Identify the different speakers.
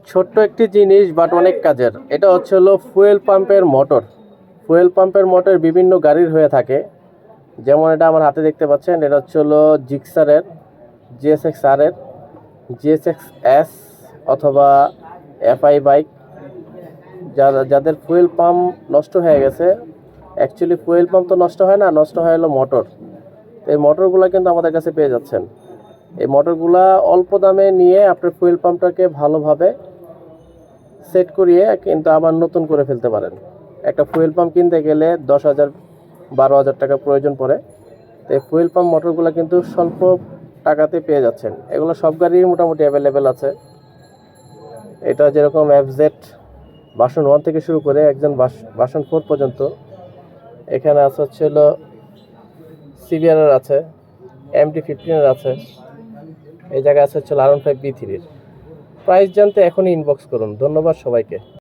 Speaker 1: ছোট্ট একটি জিনিস বাট অনেক কাজের। এটা হচ্ছে হলো ফুয়েল পাম্পের মোটর। ফুয়েল পাম্পের মোটর বিভিন্ন গাড়ির হয়ে থাকে। যেমন এটা আমার হাতে দেখতে পাচ্ছেন, এটা হচ্ছে হলো জিক্সারের, GSX-R এর, GSX-S অথবা FI বাইক। যাদের ফুয়েল পাম্প নষ্ট হয়ে গেছে, অ্যাকচুয়ালি ফুয়েল পাম্প তো নষ্ট হয় না, নষ্ট হয় হলো মোটর। এই মোটরগুলো কিন্তু আমাদের কাছে পেয়ে যাচ্ছেন। এই মোটরগুলা অল্প দামে নিয়ে আপনার ফুয়েল পাম্পটাকে ভালোভাবে সেট করিয়ে কিন্তু আবার নতুন করে ফেলতে পারেন। একটা ফুয়েল পাম্প কিনতে গেলে 10,000 12,000 টাকা প্রয়োজন পড়ে। তো এই ফুয়েল পাম্প মোটরগুলো কিন্তু স্বল্প টাকাতে পেয়ে যাচ্ছেন। এগুলো সব গাড়ির মোটামুটি অ্যাভেলেবেল আছে। এটা যেরকম FZ ভার্সন 1 থেকে শুরু করে একজন ভার্সন 4 পর্যন্ত। এখানে আছে হচ্ছে হলো CBR এর আছে, MT-15 এর আছে, এই জায়গায় আছে হচ্ছে R15 B3 এর। প্রাইস জানতে এখনই ইনবক্স করুন। ধন্যবাদ সবাইকে।